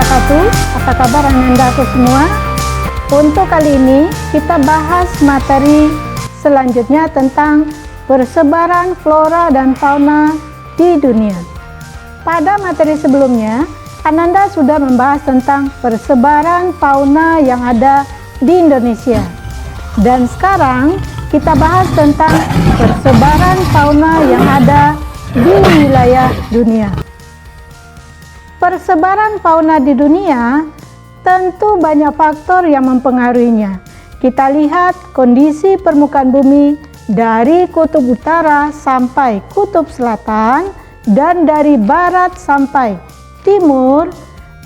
wabarakatuh. Apa kabar Anandaku semua? Untuk kali ini kita bahas materi selanjutnya tentang persebaran flora dan fauna di dunia. Pada materi sebelumnya, Ananda sudah membahas tentang persebaran fauna yang ada di Indonesia. Dan sekarang kita bahas tentang persebaran fauna yang ada di wilayah dunia. Persebaran fauna di dunia tentu banyak faktor yang mempengaruhinya. Kita lihat kondisi permukaan bumi dari kutub utara sampai kutub selatan dan dari barat sampai timur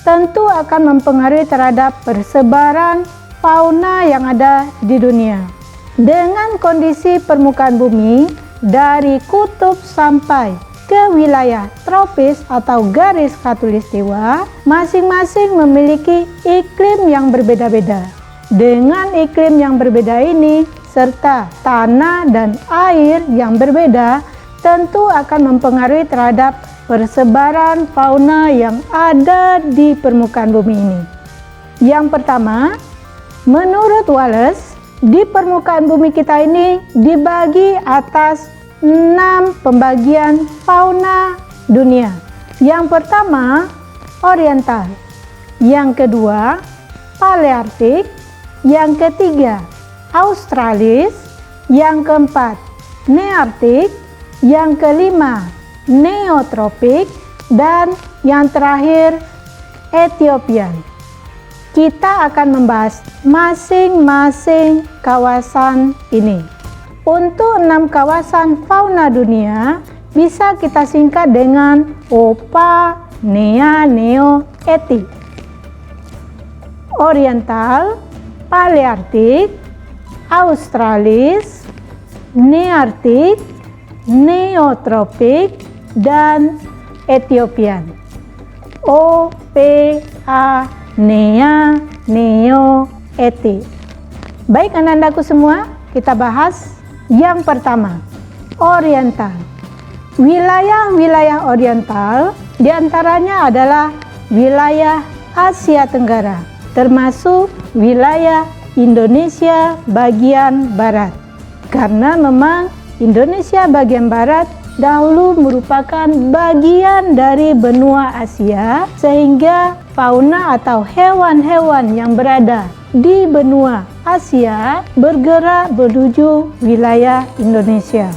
tentu akan mempengaruhi terhadap persebaran fauna yang ada di dunia. Dengan kondisi permukaan bumi dari kutub sampai ke wilayah tropis atau garis khatulistiwa, masing-masing memiliki iklim yang berbeda-beda. Dengan iklim yang berbeda ini serta tanah dan air yang berbeda tentu akan mempengaruhi terhadap persebaran fauna yang ada di permukaan bumi ini. Yang pertama, menurut Wallace, di permukaan bumi kita ini dibagi atas 6 pembagian fauna dunia. Yang pertama, oriental. Yang kedua, paleartik. Yang ketiga, australis. Yang keempat, neartik. Yang kelima, neotropik. Dan yang terakhir, Ethiopian. Kita akan membahas masing-masing kawasan ini. Untuk 6 kawasan fauna dunia bisa kita singkat dengan OPA, NEA, NEO, ETI. Oriental, paleartik, australis, neartik, neotropik, dan Ethiopian. OPA, NEA, NEO, ETI. Baik Anandaku semua, kita bahas yang pertama, oriental. Wilayah-wilayah oriental diantaranya adalah wilayah Asia Tenggara, termasuk wilayah Indonesia bagian barat. Karena memang Indonesia bagian barat dahulu merupakan bagian dari benua Asia, sehingga fauna atau hewan-hewan yang berada di benua Asia bergerak menuju wilayah Indonesia.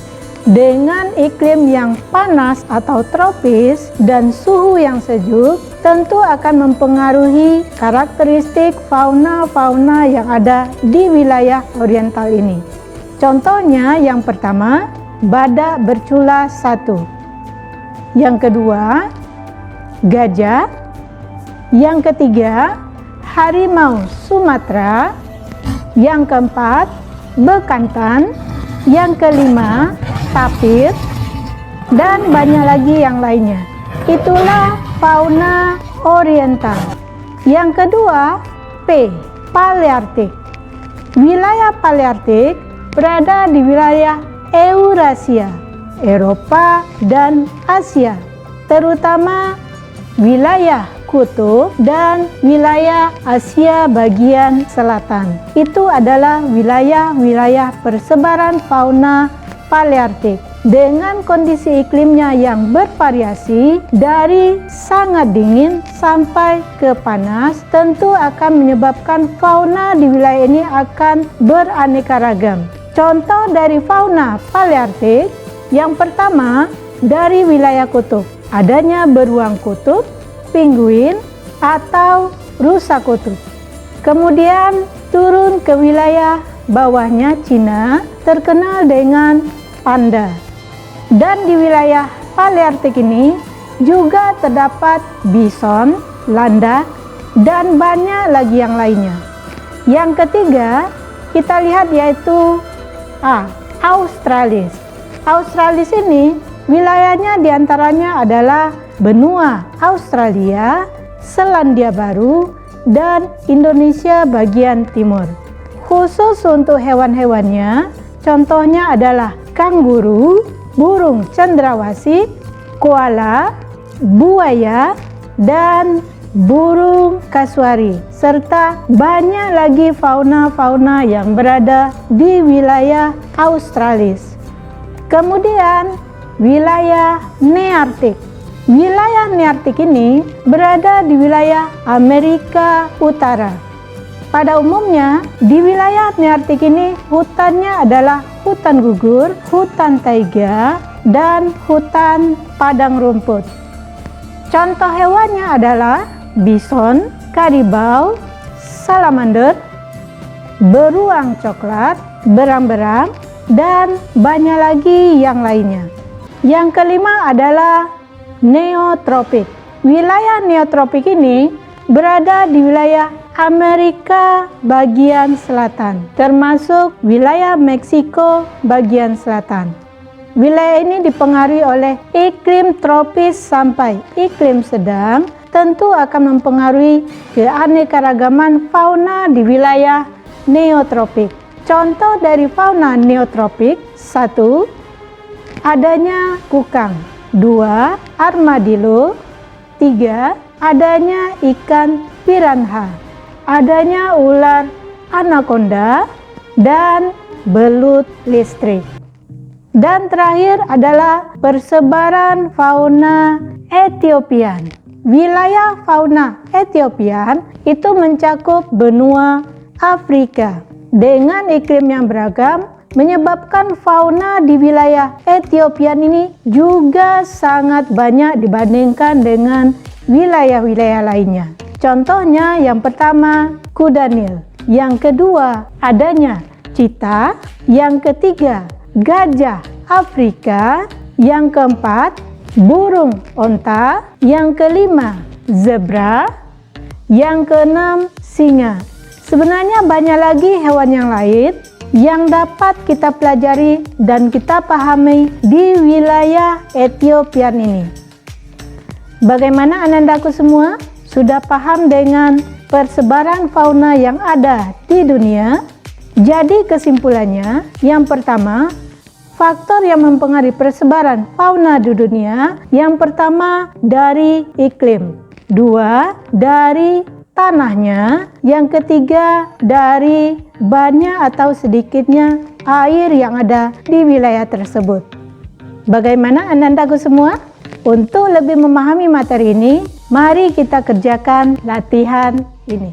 Dengan iklim yang panas atau tropis dan suhu yang sejuk, tentu akan mempengaruhi karakteristik fauna-fauna yang ada di wilayah oriental ini. Contohnya yang pertama, badak bercula 1. Yang kedua, gajah. Yang ketiga, harimau Sumatera. Yang keempat, bekantan. Yang kelima, tapir. Dan banyak lagi yang lainnya. Itulah fauna oriental. Yang kedua, P, paleartik. Wilayah paleartik berada di wilayah Eurasia, Eropa, dan Asia, terutama wilayah kutub dan wilayah Asia bagian selatan. Itu adalah wilayah-wilayah persebaran fauna paleartik dengan kondisi iklimnya yang bervariasi dari sangat dingin sampai ke panas, tentu akan menyebabkan fauna di wilayah ini akan beraneka ragam. Contoh dari fauna paleartik, yang pertama dari wilayah kutub, adanya beruang kutub, penguin, atau rusa kutub. Kemudian turun ke wilayah bawahnya Cina, terkenal dengan panda. Dan di wilayah paleartik ini juga terdapat bison, landak, dan banyak lagi yang lainnya. Yang ketiga, kita lihat yaitu australis. Australis ini wilayahnya diantaranya adalah benua Australia, Selandia Baru, dan Indonesia bagian timur. Khusus untuk hewan-hewannya, contohnya adalah kanguru, burung cendrawasih, koala, buaya, dan burung kasuari, serta banyak lagi fauna-fauna yang berada di wilayah Australis. Kemudian wilayah Nearktik. Wilayah Nearktik ini berada di wilayah Amerika Utara. Pada umumnya, di wilayah Nearktik ini hutannya adalah hutan gugur, hutan taiga, dan hutan padang rumput. Contoh hewannya adalah bison, karibau, salamander, beruang coklat, berang-berang, dan banyak lagi yang lainnya. Yang kelima adalah neotropik. Wilayah neotropik ini berada di wilayah Amerika bagian selatan, termasuk wilayah Meksiko bagian selatan. Wilayah ini dipengaruhi oleh iklim tropis sampai iklim sedang, tentu akan mempengaruhi keanekaragaman fauna di wilayah neotropik. Contoh dari fauna neotropik: 1. Adanya kukang. 2. Armadillo. 3. Adanya ikan piranha. Adanya ular anaconda dan belut listrik. Dan terakhir adalah persebaran fauna Ethiopian. Wilayah fauna Ethiopian itu mencakup benua Afrika dengan iklim yang beragam, menyebabkan fauna di wilayah Ethiopia ini juga sangat banyak dibandingkan dengan wilayah-wilayah lainnya. Contohnya yang pertama, kuda Nil. Yang kedua, adanya cheetah. Yang ketiga, gajah Afrika. Yang keempat, burung onta. Yang kelima, zebra. Yang keenam, singa. Sebenarnya banyak lagi hewan yang lain yang dapat kita pelajari dan kita pahami di wilayah Ethiopian ini. Bagaimana anandaku semua? Sudah paham dengan persebaran fauna yang ada di dunia? Jadi kesimpulannya, yang pertama, faktor yang mempengaruhi persebaran fauna di dunia, yang pertama dari iklim, 2 dari tanahnya, yang ketiga dari banyak atau sedikitnya air yang ada di wilayah tersebut. Bagaimana anandaku semua? Untuk lebih memahami materi ini, mari kita kerjakan latihan ini.